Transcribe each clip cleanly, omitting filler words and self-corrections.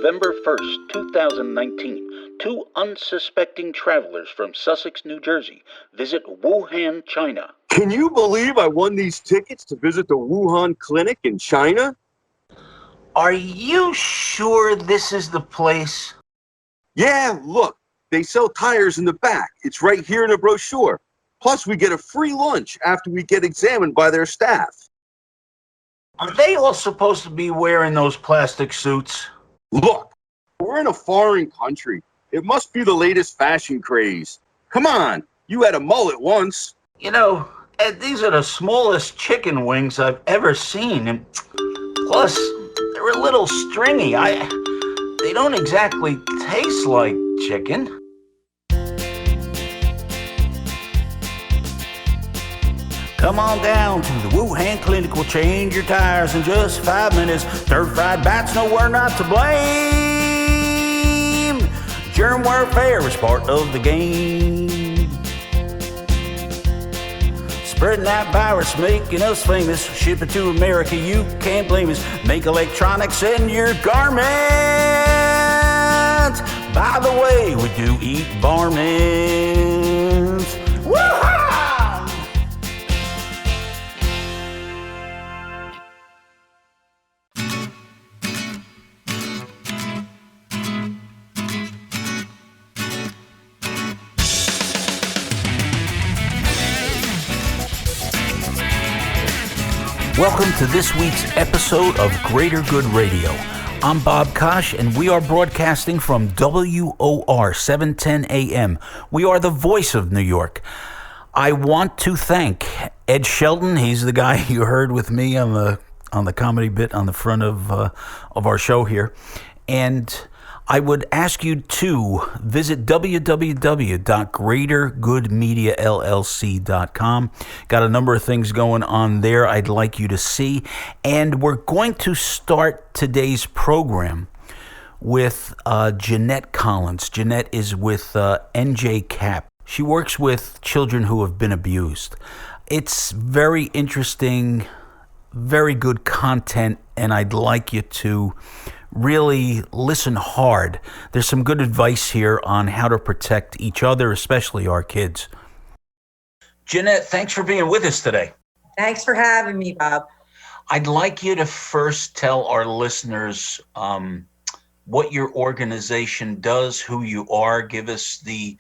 November 1st, 2019, two unsuspecting travelers from Sussex, New Jersey visit Wuhan, China. Can you believe I won these tickets to visit the Wuhan clinic in China? Are you sure this is the place? Yeah, look, they sell tires in the back. It's right here in the brochure. Plus, we get a free lunch after we get examined by their staff. Are they all supposed to be wearing those plastic suits? Look, we're in a foreign country. It must be the latest fashion craze. Come on, you had a mullet once. You know, Ed, these are the smallest chicken wings I've ever seen. And plus, they're a little stringy. They don't exactly taste like chicken. Come on down to the Wuhan Clinic. We'll change your tires in just 5 minutes. Stir-fried bats, no, we're not to blame. Germ warfare is part of the game. Spreading that virus, making us famous. Ship it to America, you can't blame us. Make electronics in your garments. By the way, we do eat varmints. Woo-ha! Welcome to this week's episode of Greater Good Radio. I'm Bob Kosh, and we are broadcasting from WOR 710 AM. We are the voice of New York. I want to thank Ed Sheldon. He's the guy you heard with me on the comedy bit on the front of our show here. And I would ask you to visit www.greatergoodmediallc.com. Got a number of things going on there I'd like you to see. And we're going to start today's program with Jeanette Collins. Jeanette is with NJCAP. She works with children who have been abused. It's very interesting, very good content, and I'd like you to really listen hard. There's some good advice here on how to protect each other, especially our kids. Jeanette, thanks for being with us today. Thanks for having me, Bob. I'd like you to first tell our listeners what your organization does, who you are. Give us the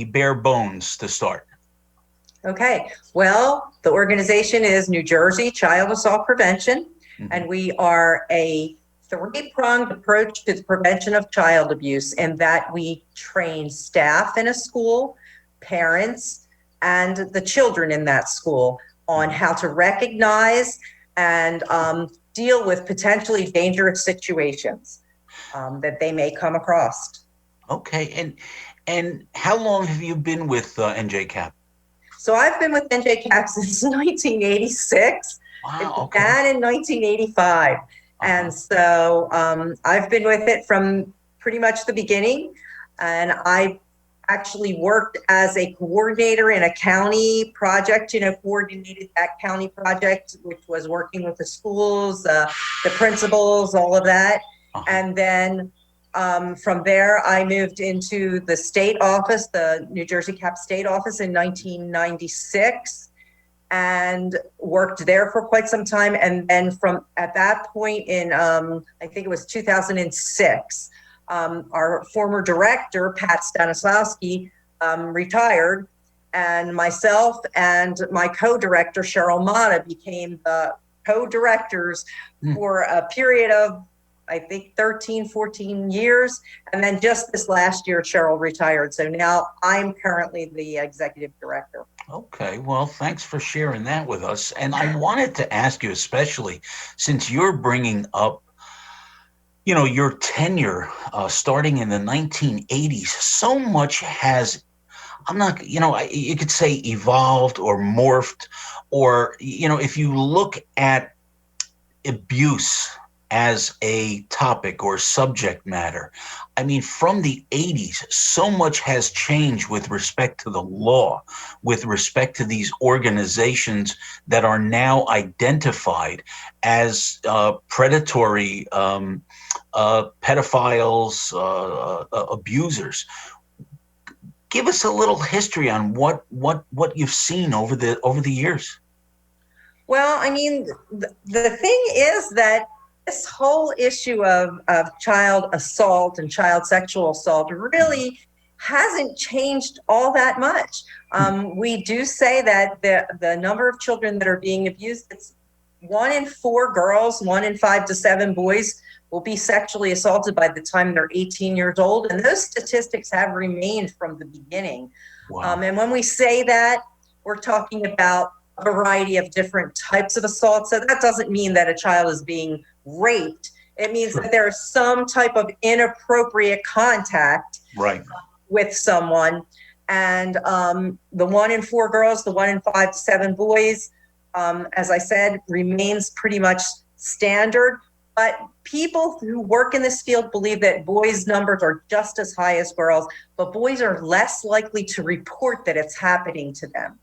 bare bones to start. Okay. Well, the organization is New Jersey Child Assault Prevention, and we are a three-pronged approach to the prevention of child abuse, in that we train staff in a school, parents, and the children in that school on how to recognize and deal with potentially dangerous situations that they may come across. Okay, and how long have you been with NJCAP? So I've been with NJCAP since 1986. Wow, It okay. began in 1985. And so I've been with it from pretty much the beginning. And I actually worked as a coordinator in a county project, coordinated that county project, which was working with the schools, the principals, all of that. And then from there, I moved into the state office, the New Jersey CAP state office in 1996. And worked there for quite some time. And then from at that point in, I think it was 2006, our former director, Pat Stanislawski, retired, and myself and my co-director, Cheryl Mata, became the co-directors for a period of, I think, 13, 14 years. And then just this last year, Cheryl retired. So now I'm currently the executive director. Okay, well, thanks for sharing that with us. And I wanted to ask you, especially since you're bringing up, your tenure starting in the 1980s, so much has, you could say evolved or morphed, or, if you look at abuse as a topic or subject matter. I mean, from the 80s, so much has changed with respect to the law, with respect to these organizations that are now identified as predatory pedophiles, abusers. Give us a little history on what you've seen over the years. Well, I mean, the thing is that this whole issue of child assault and child sexual assault really hasn't changed all that much. We do say that the number of children that are being abused, it's 1 in 4 girls, 1 in 5 to 7 boys will be sexually assaulted by the time they're 18 years old. And those statistics have remained from the beginning. Wow. And when we say that, we're talking about a variety of different types of assault. So that doesn't mean that a child is being raped. It means that there's some type of inappropriate contact with someone. And the 1 in 4 girls, the 1 in 5 to 7 boys, as I said, remains pretty much standard. But people who work in this field believe that boys' numbers are just as high as girls, but boys are less likely to report that it's happening to them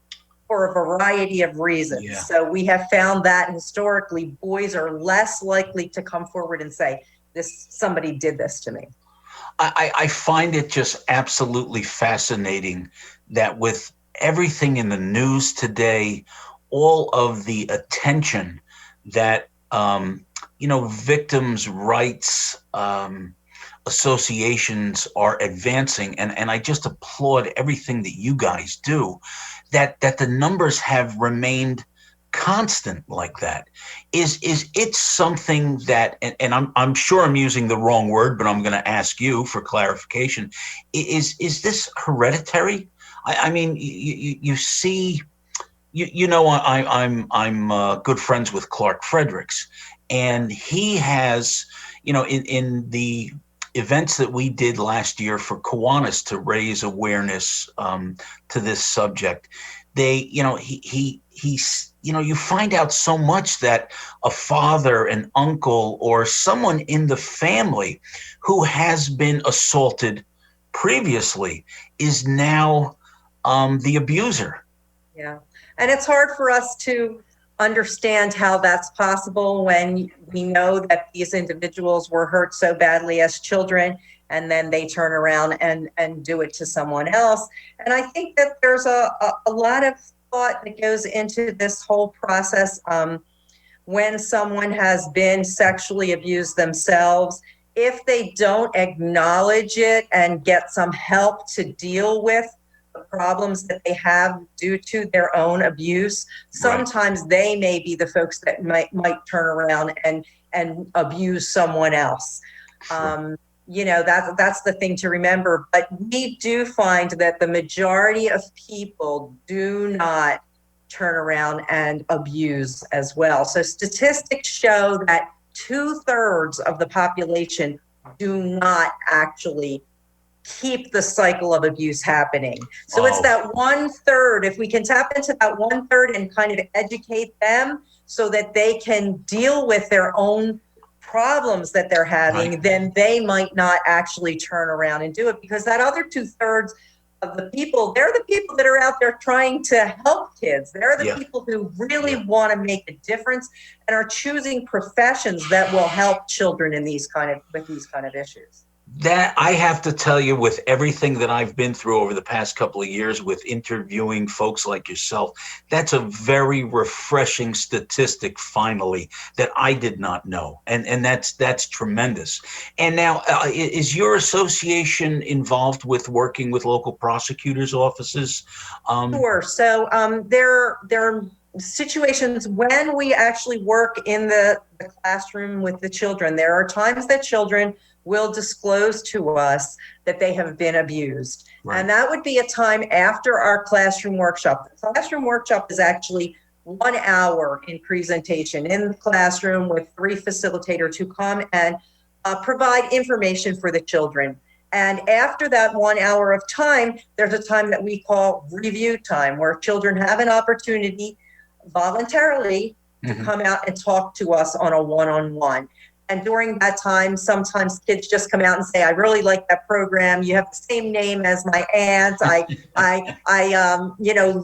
for a variety of reasons. Yeah. So we have found that historically boys are less likely to come forward and say, somebody did this to me. I find it just absolutely fascinating that with everything in the news today, all of the attention that victims' rights associations are advancing, and I just applaud everything that you guys do, that the numbers have remained constant like that. Is it something that, and I'm sure I'm using the wrong word, but I'm going to ask you for clarification. Is this hereditary? I mean, you see, I'm good friends with Clark Fredericks, and he has, in the events that we did last year for Kiwanis to raise awareness to this subject, you find out so much that a father, an uncle, or someone in the family who has been assaulted previously is now the abuser. Yeah. And it's hard for us to understand how that's possible when we know that these individuals were hurt so badly as children, and then they turn around and do it to someone else. And I think that there's a lot of thought that goes into this whole process. When someone has been sexually abused themselves, if they don't acknowledge it and get some help to deal with the problems that they have due to their own abuse, sometimes they may be the folks that might turn around and abuse someone else. Sure. That's the thing to remember. But we do find that the majority of people do not turn around and abuse as well. So statistics show that 2/3 of the population do not actually keep the cycle of abuse happening. So it's that 1/3. If we can tap into that 1/3 and kind of educate them so that they can deal with their own problems that they're having, then they might not actually turn around and do it, because that other 2/3 of the people, they're the people that are out there trying to help kids. They're the people who really want to make a difference and are choosing professions that will help children with these kind of issues. That, I have to tell you, with everything that I've been through over the past couple of years with interviewing folks like yourself, that's a very refreshing statistic, finally, that I did not know. And that's tremendous. And now, is your association involved with working with local prosecutors' offices? Sure. So there are situations when we actually work in the classroom with the children. There are times that children will disclose to us that they have been abused. And that would be a time after our classroom workshop. The classroom workshop is actually 1 hour in presentation in the classroom with 3 facilitators who come and provide information for the children. And after that 1 hour of time, there's a time that we call review time, where children have an opportunity voluntarily to come out and talk to us on a one-on-one. And during that time, sometimes kids just come out and say, I really like that program. You have the same name as my aunt. I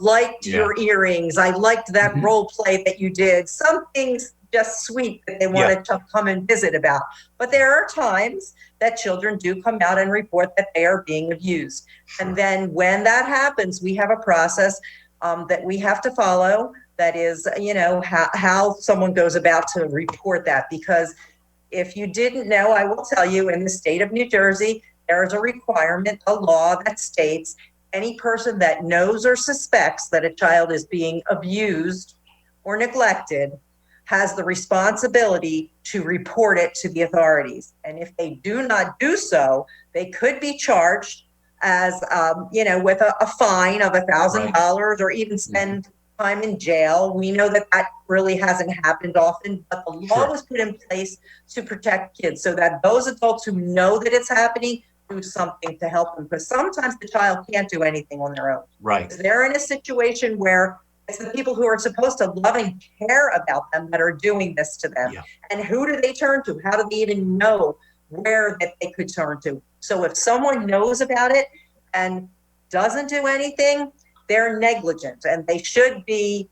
liked your earrings. I liked that role play that you did. Something's just sweet that they wanted to come and visit about. But there are times that children do come out and report that they are being abused. And then when that happens, we have a process that we have to follow. That is, how someone goes about to report that. Because if you didn't know, I will tell you, in the state of New Jersey, there is a requirement, a law that states any person that knows or suspects that a child is being abused or neglected has the responsibility to report it to the authorities. And if they do not do so, they could be charged as, with a fine of $1,000 or even spend time in jail. We know that really hasn't happened often, but the law was put in place to protect kids so that those adults who know that it's happening do something to help them. Because sometimes the child can't do anything on their own. Right. They're in a situation where it's the people who are supposed to love and care about them that are doing this to them. Yeah. And who do they turn to? How do they even know where that they could turn to? So if someone knows about it and doesn't do anything, they're negligent, and they should be,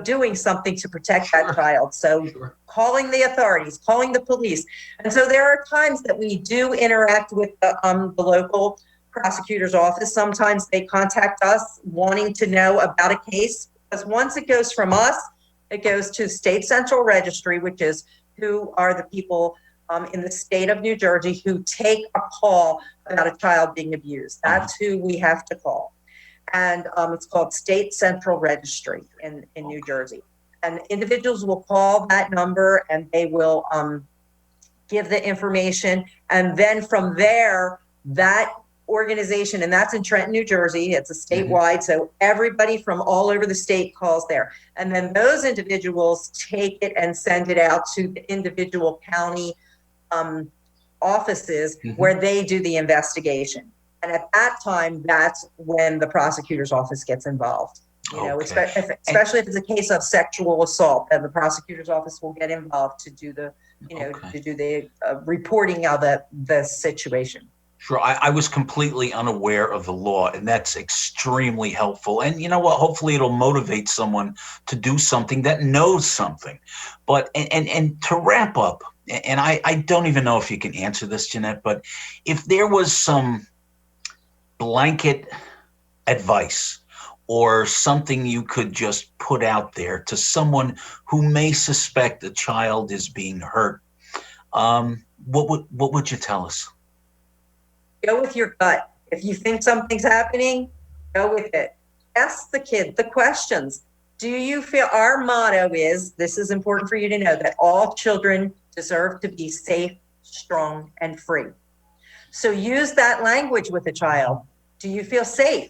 doing something to protect that child. So calling the authorities, calling the police. And so there are times that we do interact with the local prosecutor's office. Sometimes they contact us wanting to know about a case, because once it goes from us, it goes to State Central Registry, which is who are the people in the state of New Jersey who take a call about a child being abused. That's who we have to call. And it's called State Central Registry in New Jersey. And individuals will call that number and they will give the information. And then from there, that organization, and that's in Trenton, New Jersey, it's a statewide, so everybody from all over the state calls there. And then those individuals take it and send it out to the individual county offices where they do the investigation. And at that time, that's when the prosecutor's office gets involved. Especially if it's a case of sexual assault, then the prosecutor's office will get involved to do the, to do the reporting of the situation. Sure. I was completely unaware of the law, and that's extremely helpful. And you know what? Hopefully it'll motivate someone to do something that knows something. But, and to wrap up, and I don't even know if you can answer this, Jeanette, but if there was some blanket advice or something you could just put out there to someone who may suspect a child is being hurt, what would you tell us? Go with your gut. If you think something's happening, go with it. Ask the kid the questions. Do you feel, our motto is, this is important for you to know, that all children deserve to be safe, strong, and free. So use that language with a child. Do you feel safe?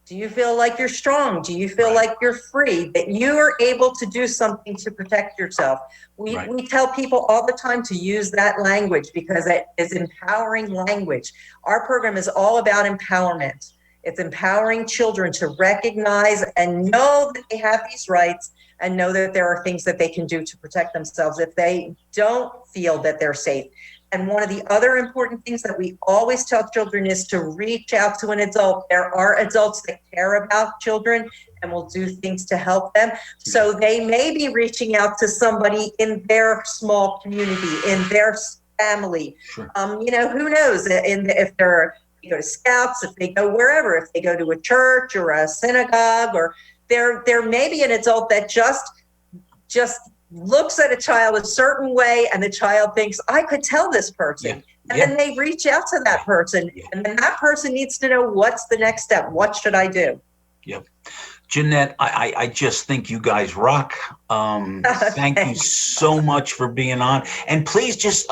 Do you feel like you're strong? Do you feel like you're free, that you are able to do something to protect yourself? We tell people all the time to use that language because it is empowering language. Our program is all about empowerment. It's empowering children to recognize and know that they have these rights and know that there are things that they can do to protect themselves if they don't feel that they're safe. And one of the other important things that we always tell children is to reach out to an adult. There are adults that care about children and will do things to help them. So they may be reaching out to somebody in their small community, in their family. Sure. Who knows? If they go to Scouts, if they go wherever, if they go to a church or a synagogue, or there may be an adult that just looks at a child a certain way and the child thinks, I could tell this person. And then they reach out to that person and then that person needs to know, what's the next step? What should I do? Yep. Jeanette, I just think you guys rock. Thank you so much for being on. And please just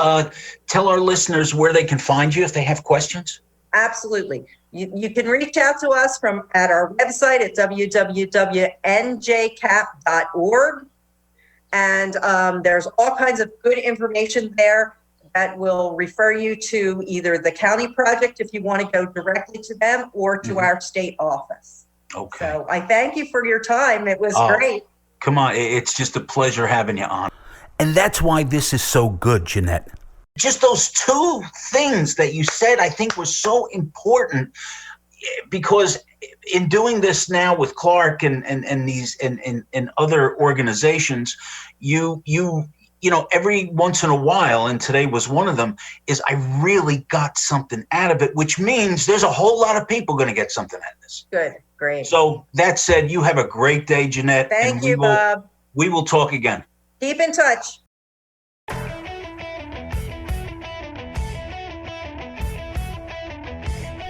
tell our listeners where they can find you if they have questions. Absolutely. You can reach out to us at our website at www.njcap.org. And there's all kinds of good information there that will refer you to either the county project if you want to go directly to them, or to our state office. Okay. So I thank you for your time. It was great. Come on. It's just a pleasure having you on. And that's why this is so good, Jeanette. Just those two things that you said, I think, were so important, because in doing this now with Clark and these and other organizations, you know, every once in a while, and today was one of them, is I really got something out of it, which means there's a whole lot of people going to get something out of this. Good, great. So that said, you have a great day, Jeanette. Thank you, Bob. We will talk again. Keep in touch.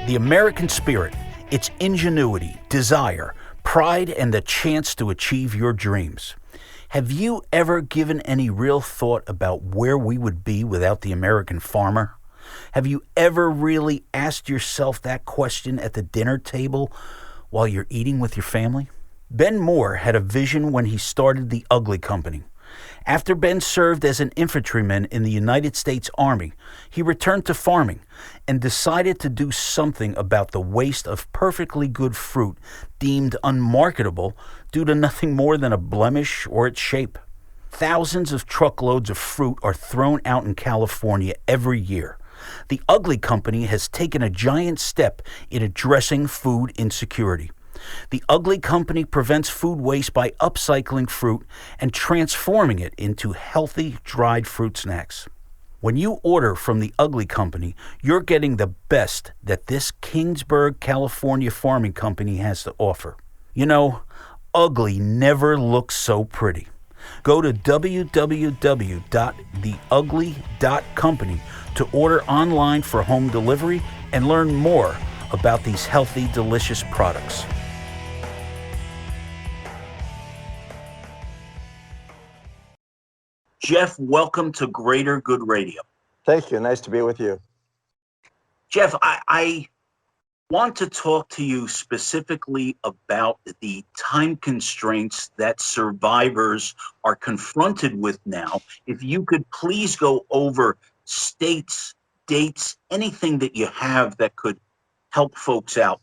The American spirit, its ingenuity, desire, pride, and the chance to achieve your dreams. Have you ever given any real thought about where we would be without the American farmer? Have you ever really asked yourself that question at the dinner table while you're eating with your family? Ben Moore had a vision when he started the Ugly Company. After Ben served as an infantryman in the United States Army, he returned to farming and decided to do something about the waste of perfectly good fruit deemed unmarketable due to nothing more than a blemish or its shape. Thousands of truckloads of fruit are thrown out in California every year. The Ugly Company has taken a giant step in addressing food insecurity. The Ugly Company prevents food waste by upcycling fruit and transforming it into healthy dried fruit snacks. When you order from the Ugly Company, you're getting the best that this Kingsburg, California farming company has to offer. You know, ugly never looks so pretty. Go to www.theugly.company to order online for home delivery and learn more about these healthy, delicious products. Jeff, welcome to Greater Good Radio. Thank you. Nice to be with you. Jeff, I want to talk to you specifically about the time constraints that survivors are confronted with now. If you could please go over states, dates, anything that you have that could help folks out.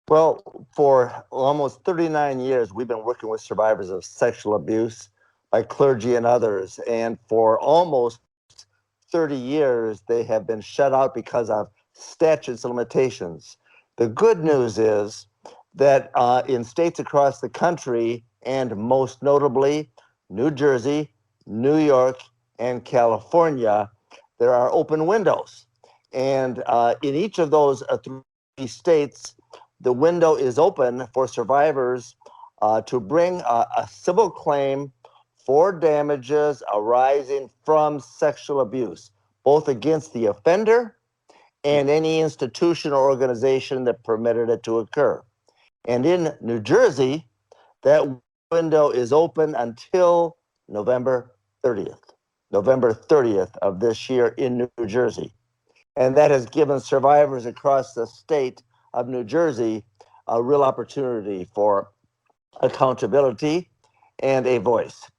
Well, for almost 39 years, we've been working with survivors of sexual abuse by clergy and others. And for almost 30 years, they have been shut out because of statutes of limitations. The good news is that in states across the country, and most notably New Jersey, New York, and California, there are open windows. And in each of those three states, the window is open for survivors to bring a civil claim for damages arising from sexual abuse, both against the offender and any institution or organization that permitted it to occur. And in New Jersey, that window is open until November 30th of this year in New Jersey. And that has given survivors across the state of New Jersey a real opportunity for accountability and a voice.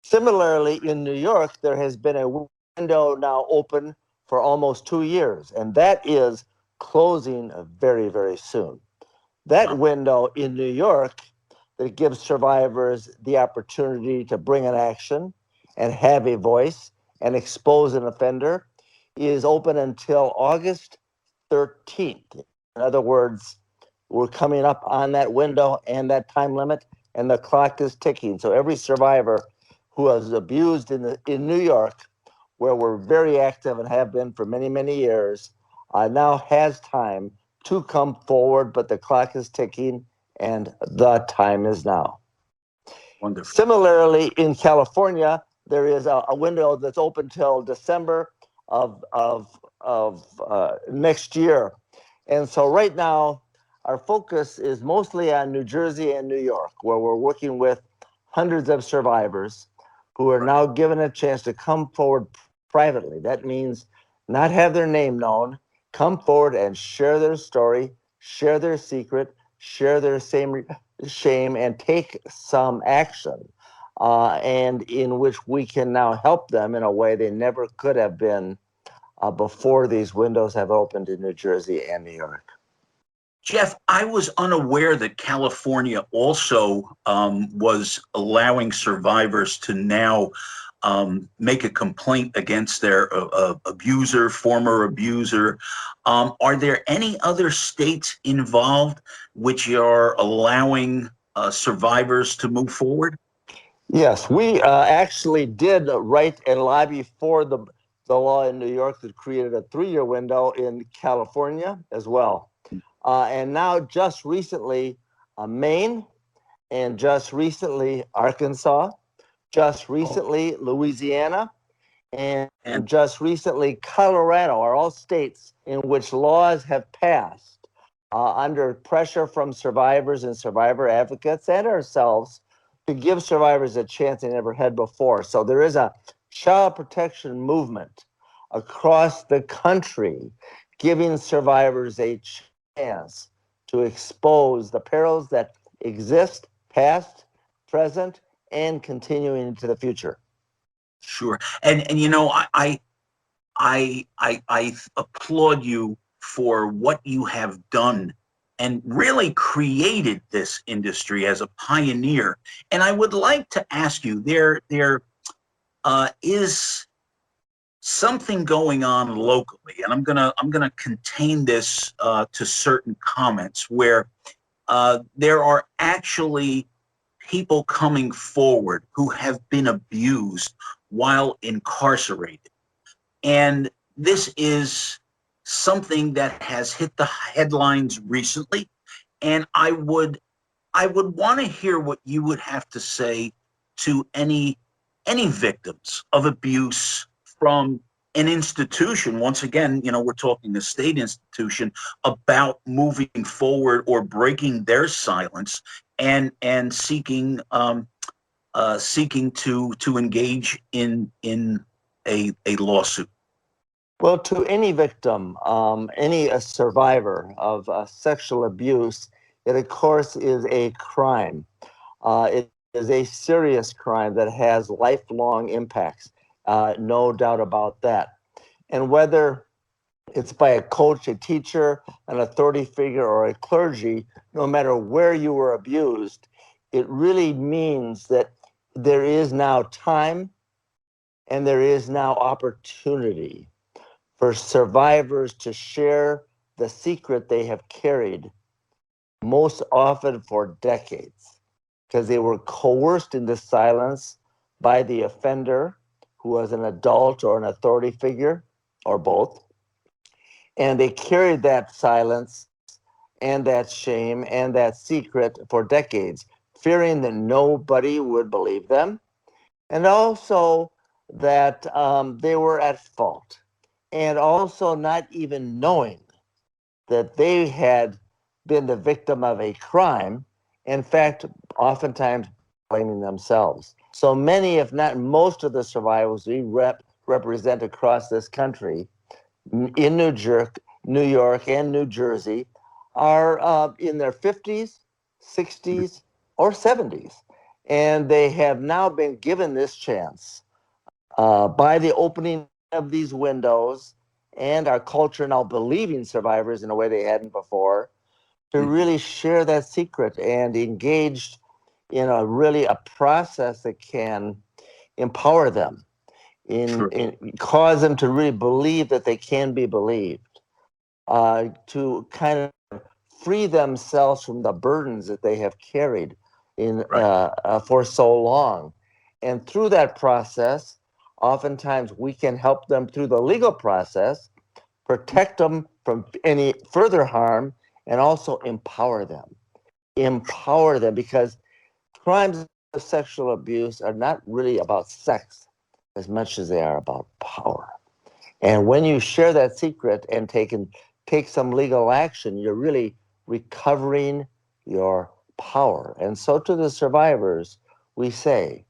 Similarly, in New York, there has been a window now open for almost 2 years, and that is closing very, very soon. That window in New York that gives survivors the opportunity to bring an action and have a voice and expose an offender is open until August 13th. In other words, we're coming up on that window and that time limit, and the clock is ticking. So every survivor who was abused in New York, where we're very active and have been for many, many years, now has time to come forward, but the clock is ticking and the time is now. Wonderful. Similarly, in California, there is a window that's open till December of next year. And so right now, our focus is mostly on New Jersey and New York, where we're working with hundreds of survivors who are now given a chance to come forward privately. That means not have their name known, come forward and share their story, share their secret, share their shame, and take some action, and in which we can now help them in a way they never could have been before these windows have opened in New Jersey and New York. Jeff, I was unaware that California also was allowing survivors to now make a complaint against their abuser, former abuser. Are there any other states involved which are allowing survivors to move forward? Yes, we actually did write and lobby for the law in New York that created a 3-year window in California as well. And now just recently, Maine, and just recently, Arkansas, just recently, Louisiana, and just recently, Colorado are all states in which laws have passed under pressure from survivors and survivor advocates and ourselves to give survivors a chance they never had before. So there is a child protection movement across the country giving survivors a chance to expose the perils that exist, past, present, and continuing into the future. Sure. And you know, I applaud you for what you have done and really created this industry as a pioneer. And I would like to ask you, there is something going on locally, and I'm gonna contain this to certain comments where there are actually people coming forward who have been abused while incarcerated. And this is something that has hit the headlines recently. And I would want to hear what you would have to say to any victims of abuse from an institution. Once again, you know, we're talking a state institution, about moving forward or breaking their silence and seeking to engage in a lawsuit. Well, to any victim, any survivor of sexual abuse, it of course is a crime. It is a serious crime that has lifelong impacts, no doubt about that. And whether it's by a coach, a teacher, an authority figure, or a clergy, no matter where you were abused, it really means that there is now time and there is now opportunity for survivors to share the secret they have carried, most often for decades, because they were coerced into silence by the offender, who was an adult or an authority figure, or both. And they carried that silence and that shame and that secret for decades, fearing that nobody would believe them, and also that they were at fault, and also not even knowing that they had been the victim of a crime, in fact, oftentimes blaming themselves. So many, if not most of the survivors we represent across this country, in New York and New Jersey, are in their 50s, 60s, or 70s. And they have now been given this chance by the opening of these windows and our culture now believing survivors in a way they hadn't before, to really share that secret and engage in a process that can empower them, in cause them to really believe that they can be believed, to kind of free themselves from the burdens that they have carried for so long. And through that process, oftentimes we can help them through the legal process, protect them from any further harm, and also empower them. Empower them, because crimes of sexual abuse are not really about sex as much as they are about power. And when you share that secret and take some legal action, you're really recovering your power. And so to the survivors, we say,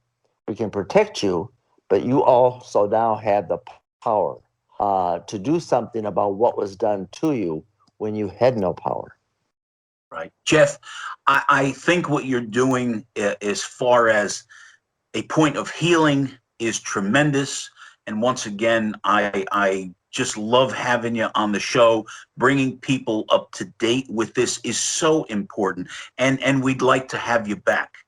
we can protect you, but you also now have the power to do something about what was done to you when you had no power. Right. Jeff, I think what you're doing as far as a point of healing is tremendous. And once again, I just love having you on the show. Bringing people up to date with this is so important. And we'd like to have you back.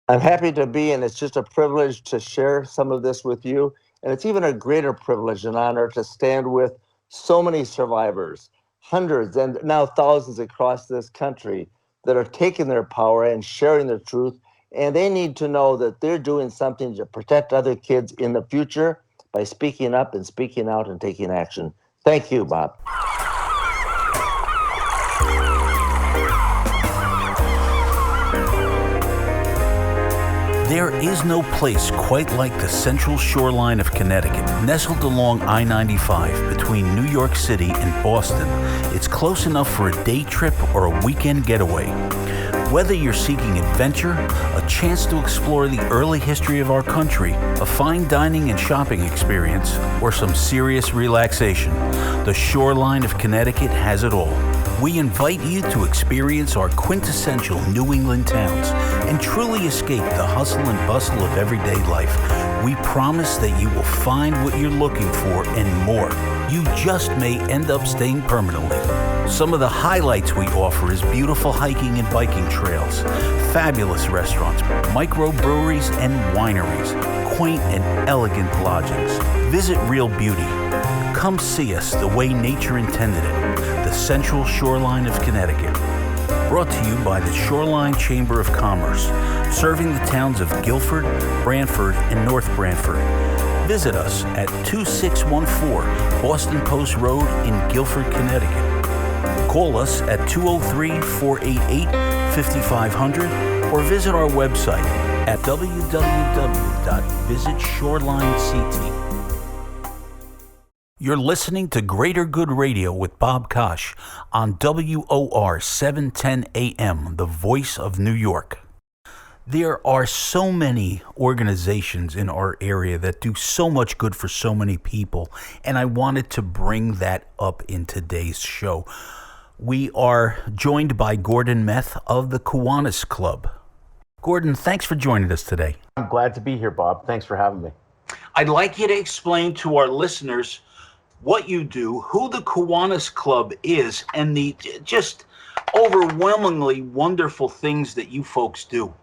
I'm happy to be, and it's just a privilege to share some of this with you. And it's even a greater privilege and honor to stand with so many survivors, hundreds and now thousands across this country that are taking their power and sharing their truth. And they need to know that they're doing something to protect other kids in the future by speaking up and speaking out and taking action. Thank you, Bob. There is no place quite like the central shoreline of Connecticut, nestled along I-95 between New York City and Boston. It's close enough for a day trip or a weekend getaway. Whether you're seeking adventure, a chance to explore the early history of our country, a fine dining and shopping experience, or some serious relaxation, the shoreline of Connecticut has it all. We invite you to experience our quintessential New England towns and truly escape the hustle and bustle of everyday life. We promise that you will find what you're looking for and more. You just may end up staying permanently. Some of the highlights we offer is beautiful hiking and biking trails, fabulous restaurants, microbreweries and wineries, quaint and elegant lodgings. Visit Real Beauty. Come see us the way nature intended it, the central shoreline of Connecticut. Brought to you by the Shoreline Chamber of Commerce, serving the towns of Guilford, Branford, and North Branford. Visit us at 2614 Boston Post Road in Guilford, Connecticut. Call us at 203-488-5500 or visit our website at www.visitshorelineCT. You're listening to Greater Good Radio with Bob Kosh on WOR 710 AM, the voice of New York. There are so many organizations in our area that do so much good for so many people, and I wanted to bring that up in today's show. We are joined by Gordon Meth of the Kiwanis Club. Gordon, thanks for joining us today. I'm glad to be here, Bob. Thanks for having me. I'd like you to explain to our listeners what you do, who the Kiwanis Club is, and the just overwhelmingly wonderful things that you folks do.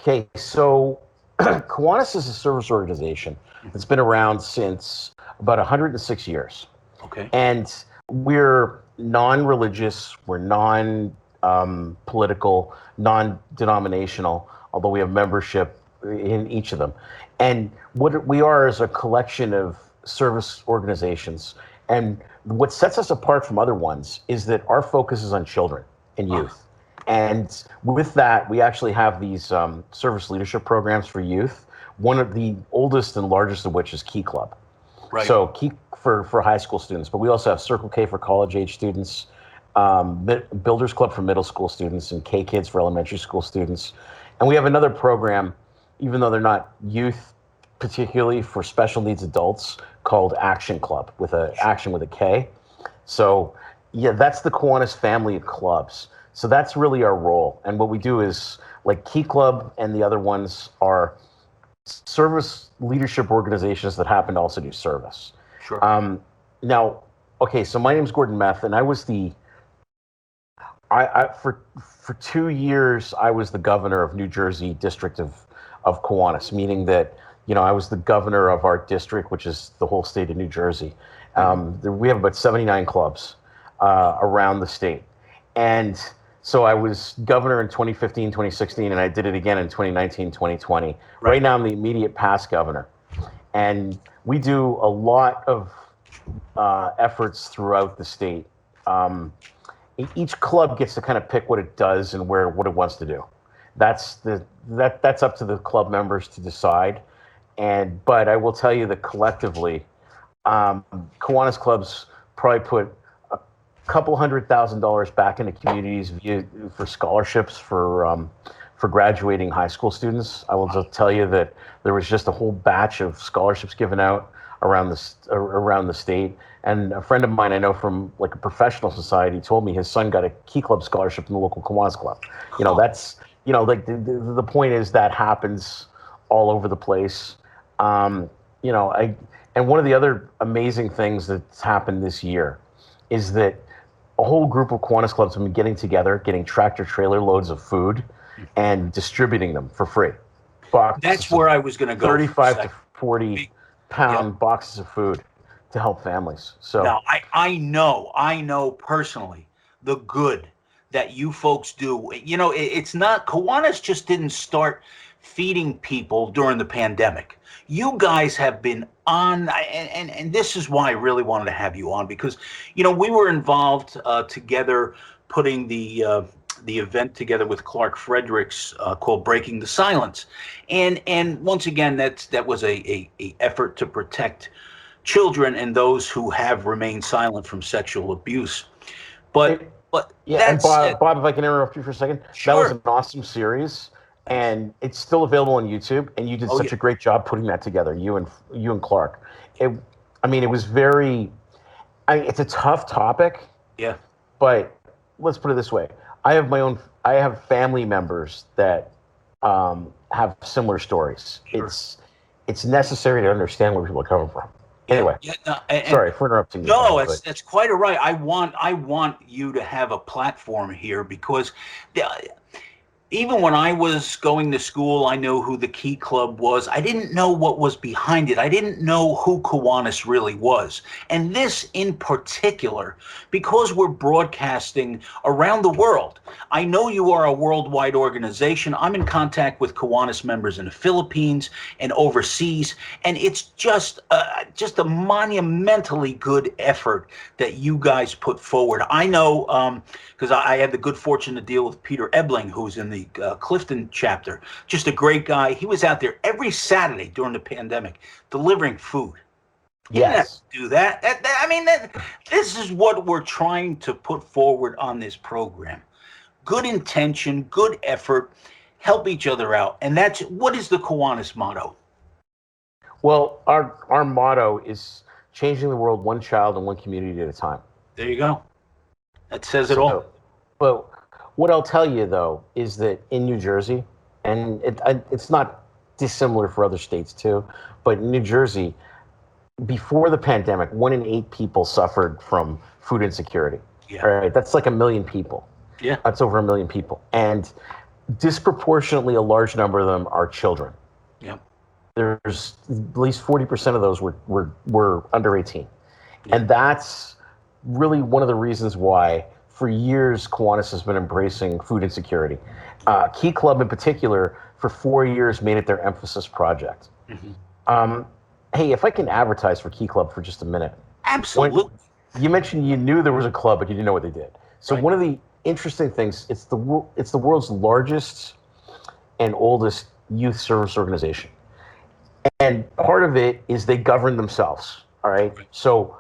Okay, so Kiwanis is a service organization that's been around since about 106 years. Okay. And we're non-religious, we're non-political, non-denominational, although we have membership in each of them. And what we are is a collection of service organizations. And what sets us apart from other ones is that our focus is on children and youth. And with that, we actually have these service leadership programs for youth. One of the oldest and largest of which is Key Club. Right. So Key for high school students, but we also have Circle K for college age students, Builders Club for middle school students, and K Kids for elementary school students. And we have another program, even though they're not youth, particularly for special needs adults, called Action Club with action with a K. So yeah, that's the Kiwanis family of clubs. So that's really our role. And what we do is, like Key Club and the other ones are service leadership organizations that happen to also do service. Sure. Now, okay, so my name's Gordon Meth, and I was for 2 years, I was the governor of New Jersey district of Kiwanis, meaning that, I was the governor of our district, which is the whole state of New Jersey. We have about 79 clubs around the state. And so I was governor in 2015, 2016, and I did it again in 2019, 2020. Right now, I'm the immediate past governor. And we do a lot of efforts throughout the state. Each club gets to kind of pick what it does and what it wants to do. That's up to the club members to decide. But I will tell you that collectively, Kiwanis clubs probably put a couple $100,000 back into communities for scholarships for graduating high school students. I will just tell you that there was just a whole batch of scholarships given out around the state. And a friend of mine I know from like a professional society told me his son got a Key Club scholarship in the local Kiwanis club. That's like the point is that happens all over the place. And one of the other amazing things that's happened this year is that a whole group of Kiwanis clubs have been getting together, getting tractor trailer loads of food and distributing them for free. Boxes That's where I was going to go. 35 to 40 pound boxes of food to help families. So now I know personally the good that you folks do. You know, it's not, Kiwanis just didn't start feeding people during the pandemic. You guys have been on, and this is why I really wanted to have you on, because, you know, we were involved together putting the event together with Clark Fredericks called Breaking the Silence. And once again, that was a effort to protect children and those who have remained silent from sexual abuse. But yeah, and Bob, if I can interrupt you for a second, sure. That was an awesome series, and it's still available on YouTube. And you did such a great job putting that together, you and Clark. It was very. It's a tough topic. Yeah. But let's put it this way: I have family members that have similar stories. Sure. It's necessary to understand where people are coming from. Anyway, sorry for interrupting you. No, that's quite all right. I want you to have a platform here, because even when I was going to school, I knew who the Key Club was. I didn't know what was behind it. I didn't know who Kiwanis really was. And this in particular, because we're broadcasting around the world. I know you are a worldwide organization. I'm in contact with Kiwanis members in the Philippines and overseas. And it's just a monumentally good effort that you guys put forward. I know, because I had the good fortune to deal with Peter Ebling, who's in the Clifton chapter. Just a great guy. He was out there every Saturday during the pandemic delivering food. Yes. Do that. This is what we're trying to put forward on this program. Good intention, good effort, help each other out. And what is the Kiwanis motto? Well, our motto is changing the world one child and one community at a time. There you go. That says it all. But what I'll tell you, though, is that in New Jersey, and it's not dissimilar for other states too, but in New Jersey, before the pandemic, 1 in 8 people suffered from food insecurity. Yeah. All right, that's like 1 million people. Yeah. That's over 1 million people. And disproportionately a large number of them are children. Yeah. There's at least 40% of those were under 18. Yeah. And that's really one of the reasons why for years, Kiwanis has been embracing food insecurity. Key Club in particular, for 4 years, made it their emphasis project. Mm-hmm. Hey, if I can advertise for Key Club for just a minute. Absolutely. You mentioned you knew there was a club, but you didn't know what they did. So one of the interesting things, it's the world's largest and oldest youth service organization. And part of it is they govern themselves, all right? So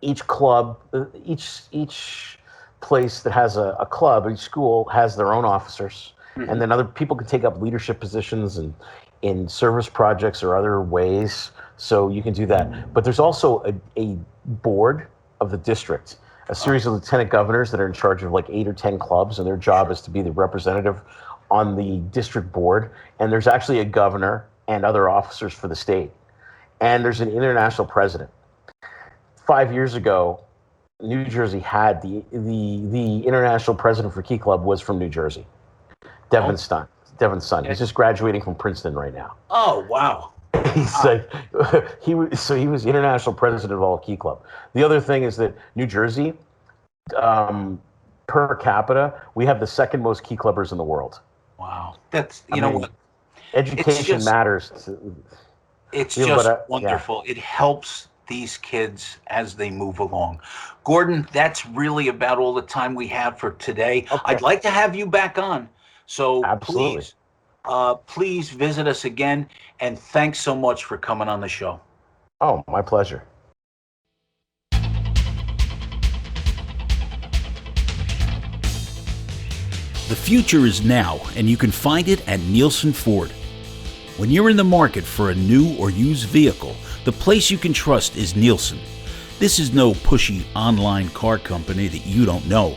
each club, each place that has a club, each school has their own officers, and then other people can take up leadership positions and in service projects or other ways. So you can do that. But there's also a board of the district, a series of lieutenant governors that are in charge of like 8 or 10 clubs, and their job is to be the representative on the district board. And there's actually a governor and other officers for the state. And there's an international president. 5 years ago, New Jersey had the international president for Key Club was from New Jersey, Devin's son. He's just graduating from Princeton right now. Oh wow! He was international president of all Key Club. The other thing is that New Jersey, per capita, we have the second most Key Clubbers in the world. Wow, that's what education matters. It's just wonderful. Yeah. It helps these kids as they move along. Gordon, that's really about all the time we have for today. Okay. I'd like to have you back on. So absolutely. Please visit us again. And thanks so much for coming on the show. Oh, my pleasure. The future is now, and you can find it at Nielsen Ford. When you're in the market for a new or used vehicle, the place you can trust is Nielsen. This is no pushy online car company that you don't know.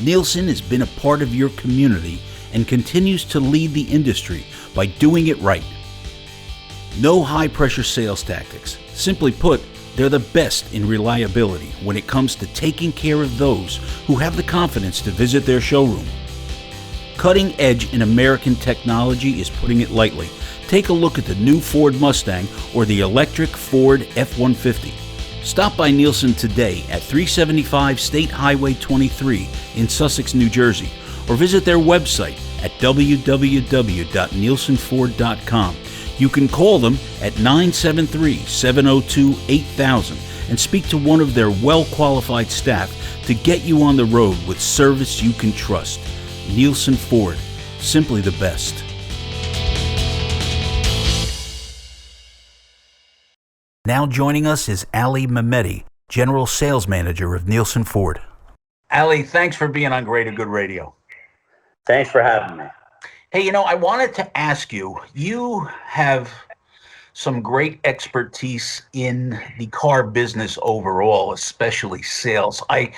Nielsen has been a part of your community and continues to lead the industry by doing it right. No high-pressure sales tactics. Simply put, they're the best in reliability when it comes to taking care of those who have the confidence to visit their showroom. Cutting edge in American technology is putting it lightly. Take a look at the new Ford Mustang or the electric Ford F-150. Stop by Nielsen today at 375 State Highway 23 in Sussex, New Jersey, or visit their website at www.nielsenford.com. You can call them at 973-702-8000 and speak to one of their well-qualified staff to get you on the road with service you can trust. Nielsen Ford, simply the best. Now joining us is Ali Memeti, General Sales Manager of Nielsen Ford. Ali, thanks for being on Greater Good Radio. Thanks for having me. Hey, I wanted to ask you, you have some great expertise in the car business overall, especially sales. I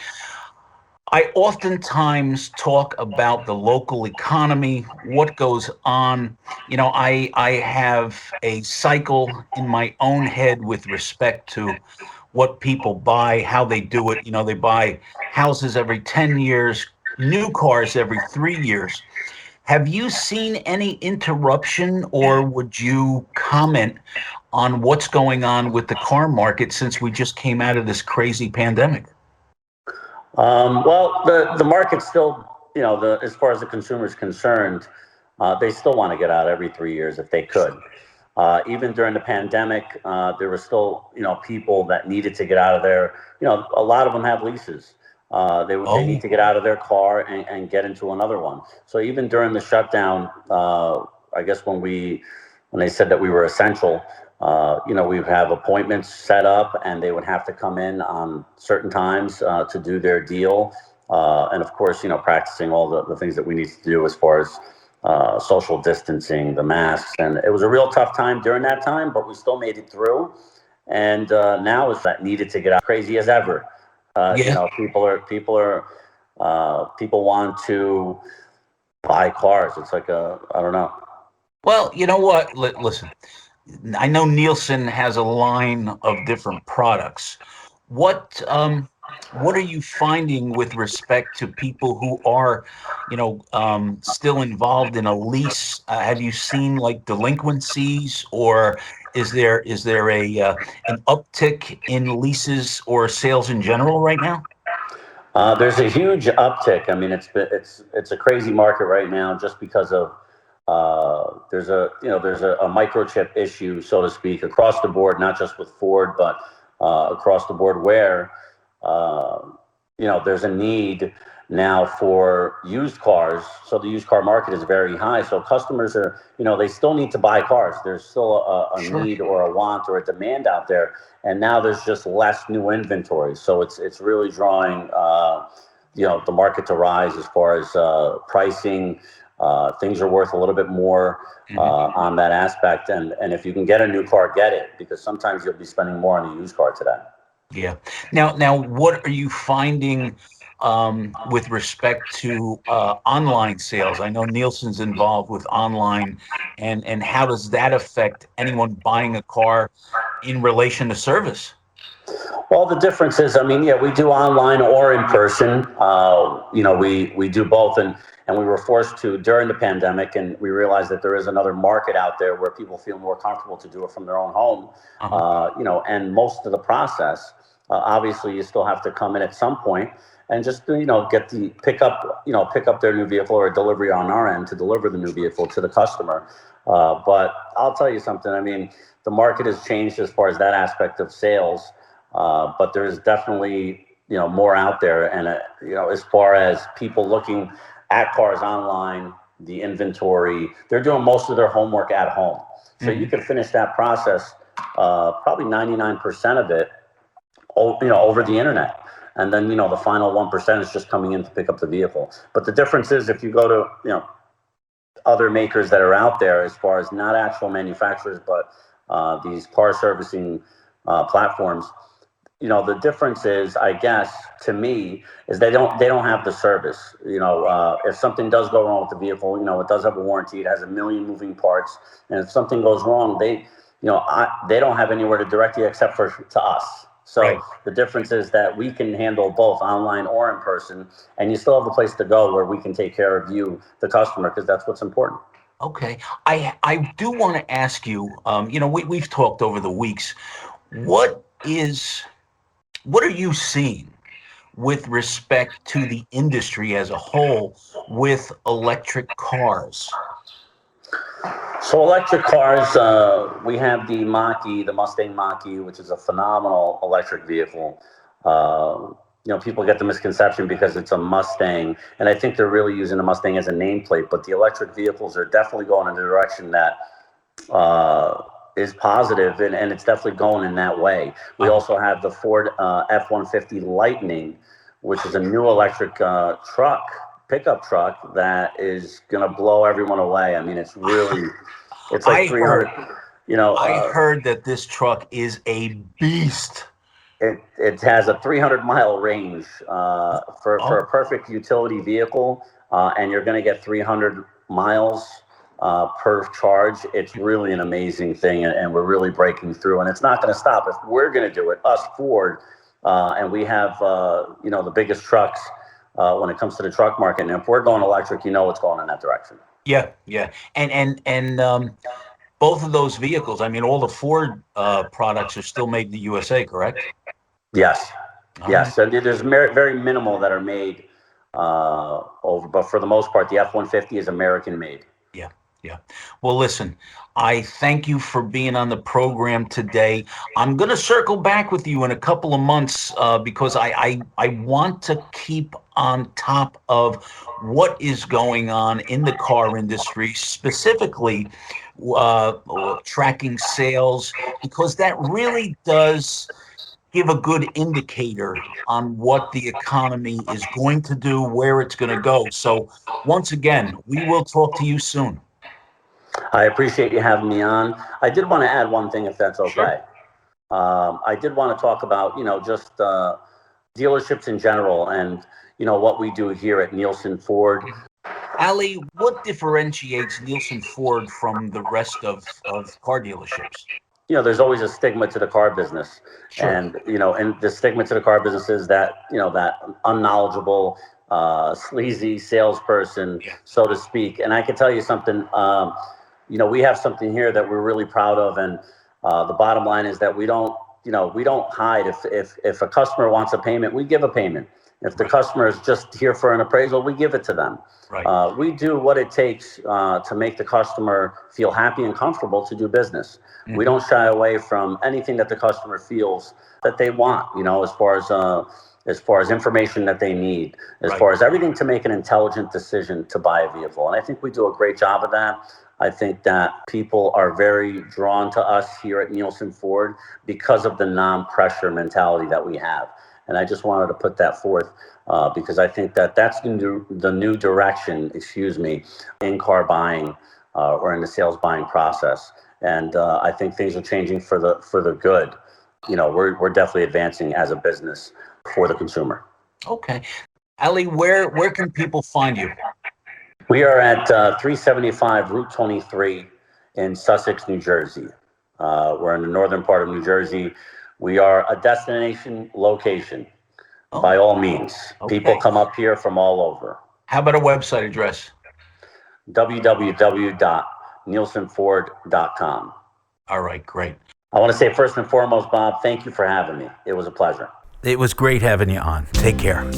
oftentimes talk about the local economy, what goes on. I have a cycle in my own head with respect to what people buy, how they do it. They buy houses every 10 years, new cars every 3 years. Have you seen any interruption, or would you comment on what's going on with the car market since we just came out of this crazy pandemic? Well, the market's still, as far as the consumer is concerned, they still want to get out every 3 years if they could. Even during the pandemic, there were still, people that needed to get out of there. A lot of them have leases. They need to get out of their car and get into another one. So even during the shutdown, I guess when they said that we were essential, we would have appointments set up and they would have to come in on certain times to do their deal. And of course, practicing all the things that we need to do as far as social distancing, the masks. And it was a real tough time during that time, but we still made it through. And now it's that needed to get out crazy as ever. People want to buy cars. It's like I don't know. Well, you know what? Listen, I know Nielsen has a line of different products. What are you finding with respect to people who are, still involved in a lease? Have you seen like delinquencies, or is there an uptick in leases or sales in general right now? There's a huge uptick. I mean, it's a crazy market right now just because of there's a microchip issue, so to speak, across the board, not just with Ford, but across the board where there's a need now for used cars. So the used car market is very high. So customers are, they still need to buy cars. There's still a need or a want or a demand out there. And now there's just less new inventory. So it's really drawing, the market to rise as far as pricing. Things are worth a little bit more on that aspect. And if you can get a new car, get it, because sometimes you'll be spending more on a used car today. Yeah. Now, what are you finding with respect to online sales? I know Nielsen's involved with online, and how does that affect anyone buying a car in relation to service? Well, the difference is, we do online or in person. We do both, and we were forced to during the pandemic, and we realized that there is another market out there where people feel more comfortable to do it from their own home. And most of the process, obviously, you still have to come in at some point and just get the pick up their new vehicle, or a delivery on our end to deliver the new vehicle to the customer. But I'll tell you something. The market has changed as far as that aspect of sales. But there's definitely, more out there. And, as far as people looking at cars online, the inventory, they're doing most of their homework at home. So you can finish that process, probably 99% of it, over the internet. And then, the final 1% is just coming in to pick up the vehicle. But the difference is if you go to, other makers that are out there, as far as not actual manufacturers, but these car servicing platforms, the difference is, I guess, to me, is they don't have the service. If something does go wrong with the vehicle, it does have a warranty. It has a million moving parts, and if something goes wrong, they don't have anywhere to direct you except to us. So Right. the difference is that we can handle both online or in person, and you still have a place to go where we can take care of you, the customer, because that's what's important. Okay. I do want to ask you, we've talked over the weeks. What are you seeing with respect to the industry as a whole with electric cars? So electric cars, we have the Mach-E, the Mustang Mach-E, which is a phenomenal electric vehicle. People get the misconception because it's a Mustang, and I think they're really using the Mustang as a nameplate, but the electric vehicles are definitely going in a direction that is positive, and it's definitely going in that way. We also have the Ford F-150 Lightning, which is a new electric pickup truck that is going to blow everyone away. I mean, it's like 300. I heard that this truck is a beast. It has a 300-mile range for a perfect utility vehicle, and you're going to get 300 miles per charge. It's really an amazing thing, and we're really breaking through, and it's not going to stop. If we're going to do it, us Ford, and we have the biggest trucks when it comes to the truck market, and if we're going electric, it's going in that direction. Yeah, and both of those vehicles, I mean, all the Ford products are still made in the USA, correct? Yes. Yes. And there's very minimal that are made but for the most part, the F-150 is American made. Yeah. Well, listen, I thank you for being on the program today. I'm going to circle back with you in a couple of months because I want to keep on top of what is going on in the car industry, specifically tracking sales, because that really does give a good indicator on what the economy is going to do, where it's going to go. So once again, we will talk to you soon. I appreciate you having me on. I did want to add one thing, if that's okay. Sure. I did want to talk about, just dealerships in general and, what we do here at Nielsen Ford. Ali, what differentiates Nielsen Ford from the rest of car dealerships? There's always a stigma to the car business. Sure. And the stigma to the car business is that, that unknowledgeable, sleazy salesperson, so to speak. And I can tell you something, we have something here that we're really proud of. And the bottom line is that we don't hide. If a customer wants a payment, we give a payment. If the customer is just here for an appraisal, we give it to them. Right. We do what it takes to make the customer feel happy and comfortable to do business. Mm-hmm. We don't shy away from anything that the customer feels that they want, as far as information that they need, as far as everything to make an intelligent decision to buy a vehicle. And I think we do a great job of that. I think that people are very drawn to us here at Nielsen Ford because of the non-pressure mentality that we have. And I just wanted to put that forth because I think that that's the new direction, in car buying or in the sales buying process. And I think things are changing for the good. We're definitely advancing as a business for the consumer. Okay. Ali, where can people find you? We are at 375 Route 23 in Sussex, New Jersey. We're in the northern part of New Jersey. We are a destination location, by all means. Okay. People come up here from all over. How about a website address? www.nielsenford.com. All right, great. I want to say first and foremost, Bob, thank you for having me. It was a pleasure. It was great having you on. Take care.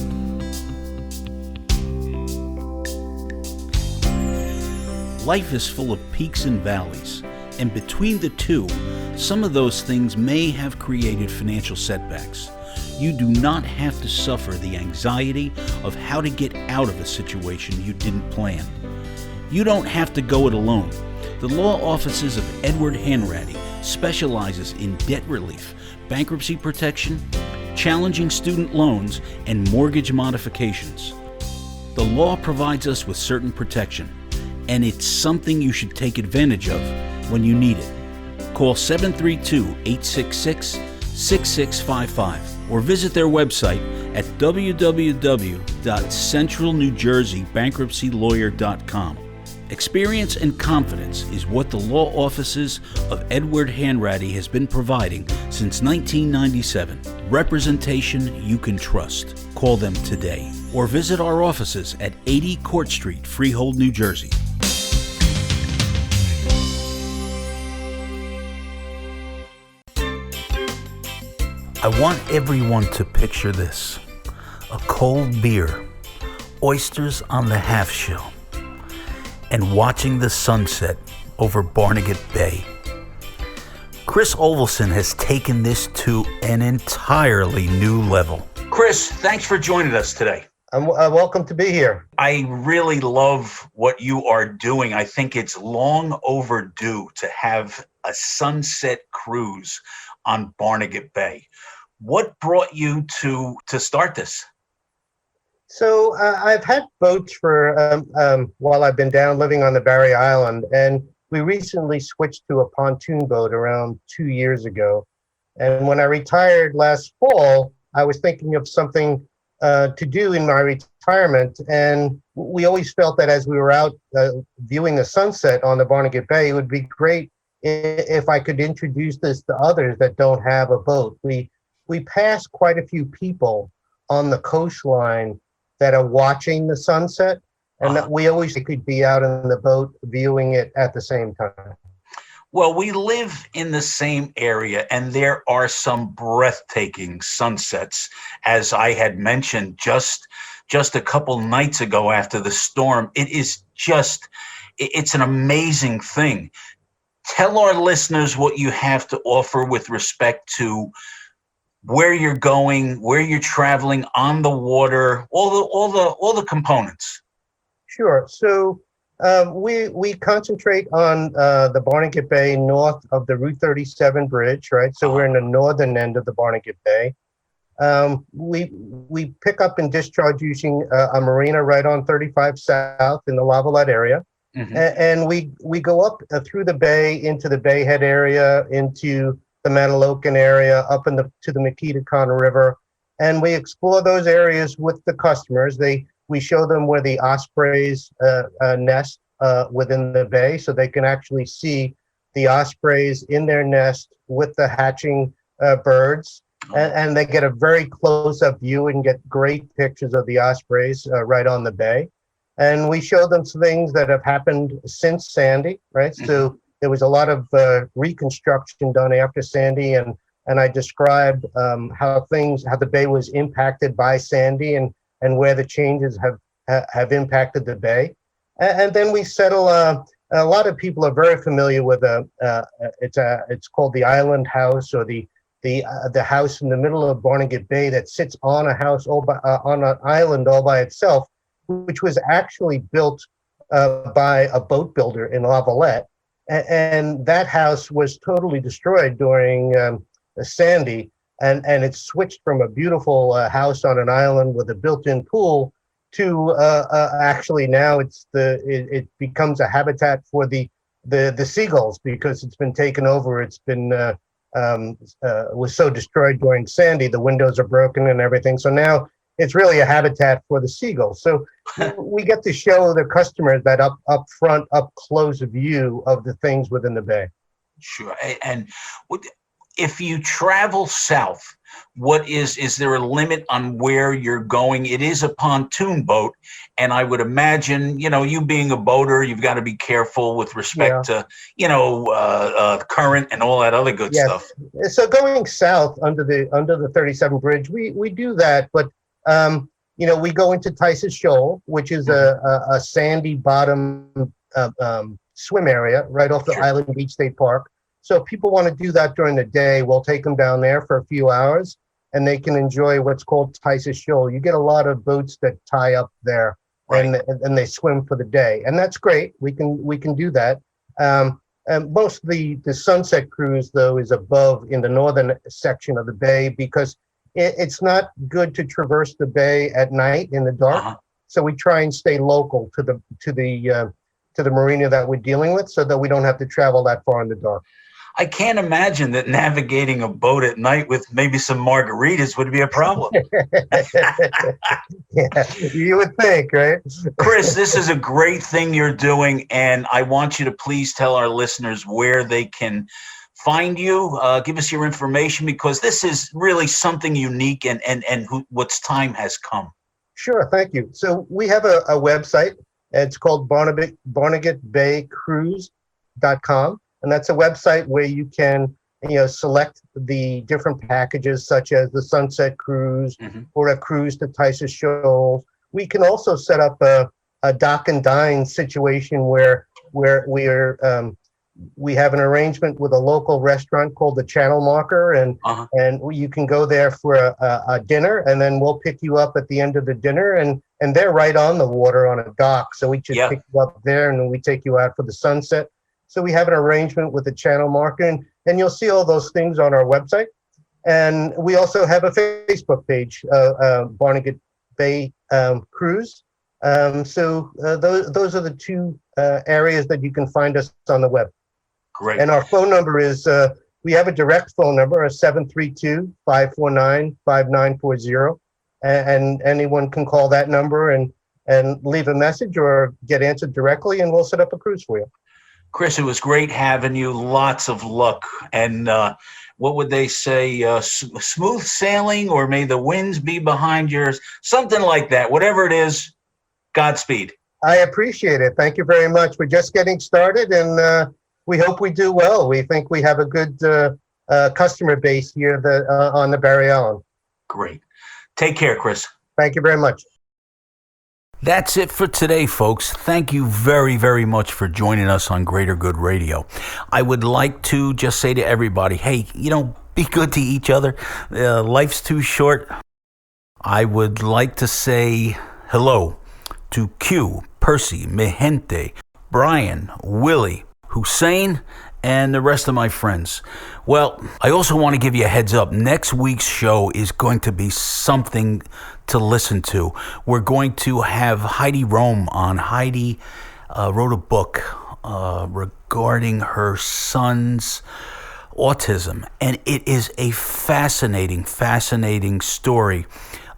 Life is full of peaks and valleys, and between the two, some of those things may have created financial setbacks. You do not have to suffer the anxiety of how to get out of a situation you didn't plan. You don't have to go it alone. The law offices of Edward Hanratty specializes in debt relief, bankruptcy protection, challenging student loans, and mortgage modifications. The law provides us with certain protection, and it's something you should take advantage of when you need it. Call 732-866-6655 or visit their website at www.centralnewjerseybankruptcylawyer.com. Experience and confidence is what the law offices of Edward Hanratty has been providing since 1997. Representation you can trust. Call them today or visit our offices at 80 Court Street, Freehold, New Jersey. I want everyone to picture this: a cold beer, oysters on the half shell, and watching the sunset over Barnegat Bay. Chris Olvesene has taken this to an entirely new level. Chris, thanks for joining us today. I'm welcome to be here. I really love what you are doing. I think it's long overdue to have a sunset cruise on Barnegat Bay. What brought you to start this? So I've had boats for while I've been down living on the Barry Island, and we recently switched to a pontoon boat around 2 years ago. And when I retired last fall, I was thinking of something to do in my retirement, and we always felt that as we were out viewing the sunset on the Barnegat Bay, it would be great if I could introduce this to others that don't have a boat. We pass quite a few people on the coastline that are watching the sunset, and that we always could be out in the boat viewing it at the same time. Well, we live in the same area, and there are some breathtaking sunsets, as I had mentioned just a couple nights ago after the storm. It's an amazing thing. Tell our listeners what you have to offer with respect to where you're going, where you're traveling, on the water, all the components. Sure. So we concentrate on the Barnegat Bay north of the Route 37 bridge, right? So we're in the northern end of the Barnegat Bay. We pick up and discharge using a marina right on 35 South in the Lavalette area. Mm-hmm. And we go up through the bay into the Bayhead area, into the Mantalokan area, up to the Mequetacon River, and we explore those areas with the customers. We show them where the ospreys nest within the bay, so they can actually see the ospreys in their nest with the hatching birds, and they get a very close-up view and get great pictures of the ospreys right on the bay. And we show them some things that have happened since Sandy, right? Mm-hmm. So there was a lot of reconstruction done after Sandy, and I described how the bay was impacted by Sandy and where the changes have impacted the bay. And then we settle. A lot of people are very familiar with it's called the Island House, or the house in the middle of Barnegat Bay that sits on a house on an island all by itself, which was actually built by a boat builder in Lavalette. And that house was totally destroyed during Sandy, and it switched from a beautiful house on an island with a built-in pool to actually now it becomes a habitat for the seagulls, because it's been taken over. It's been was so destroyed during Sandy. The windows are broken and everything. So now it's really a habitat for the seagulls. So we get to show the customers that up front, up close view of the things within the bay. Sure. And if you travel south, is there a limit on where you're going? It is a pontoon boat, and I would imagine, you being a boater, you've got to be careful with respect to, current and all that other good stuff. So going south under the 37 bridge, we do that, but we go into Tice's Shoal, which is a sandy bottom swim area right off the Island Beach State Park. So if people want to do that during the day, we'll take them down there for a few hours, and they can enjoy what's called Tice's Shoal. You get a lot of boats that tie up there, right, and they swim for the day, and that's great. We can do that. And most of the sunset cruise, though, is above in the northern section of the bay, because it's not good to traverse the bay at night in the dark. So we try and stay local to the marina that we're dealing with, so that we don't have to travel that far in the dark. I can't imagine that navigating a boat at night with maybe some margaritas would be a problem. Yeah, you would think, right? Chris, this is a great thing you're doing, and I want you to please tell our listeners where they can find you. Give us your information, because this is really something unique, and what's time has come. Sure, thank you. So we have a website. It's called BarnegatBayCruise.com, and that's a website where you can, select the different packages, such as the Sunset Cruise or a cruise to Titus Shoals. We can also set up a dock and dine situation where we have an arrangement with a local restaurant called the Channel Marker, and you can go there for a dinner, and then we'll pick you up at the end of the dinner, and they're right on the water on a dock, so we just pick you up there, and then we take you out for the sunset. So we have an arrangement with the Channel Marker, and you'll see all those things on our website. And we also have a Facebook page, Barnegat Bay Cruise. So those are the two areas that you can find us on the web. Great. And our phone number is, we have a direct phone number, 732-549-5940. And anyone can call that number and leave a message or get answered directly, and we'll set up a cruise for you. Chris, it was great having you. Lots of luck. And what would they say? Smooth sailing, or may the winds be behind yours? Something like that. Whatever it is, Godspeed. I appreciate it. Thank you very much. We're just getting started, and we hope we do well. We think we have a good customer base here on the Barry Island. Great. Take care, Chris. Thank you very much. That's it for today, folks. Thank you very, very much for joining us on Greater Good Radio. I would like to just say to everybody, hey, be good to each other. Life's too short. I would like to say hello to Q, Percy, Mehente, Brian, Willie, Hussein, and the rest of my friends. Well, I also want to give you a heads up. Next week's show is going to be something to listen to. We're going to have Heidi Rome on. Heidi wrote a book regarding her son's autism, and it is a fascinating story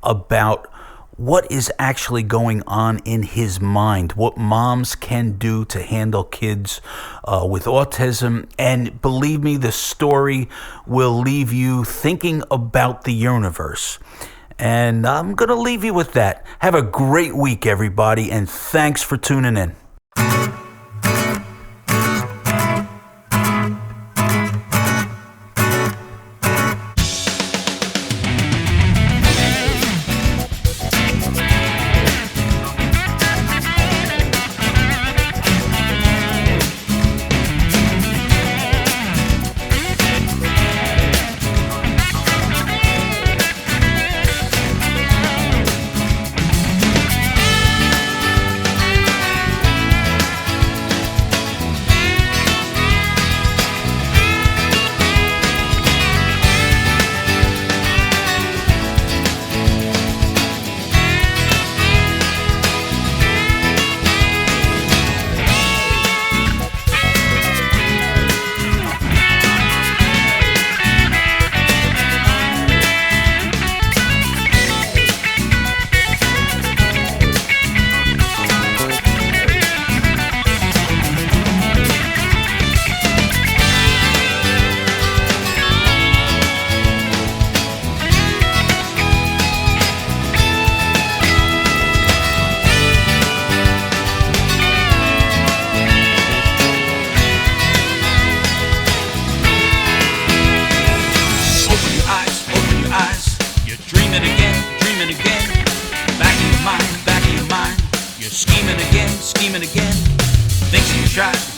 about what is actually going on in his mind, what moms can do to handle kids with autism. And believe me, the story will leave you thinking about the universe. And I'm going to leave you with that. Have a great week, everybody, and thanks for tuning in. Scheming again, think you tried.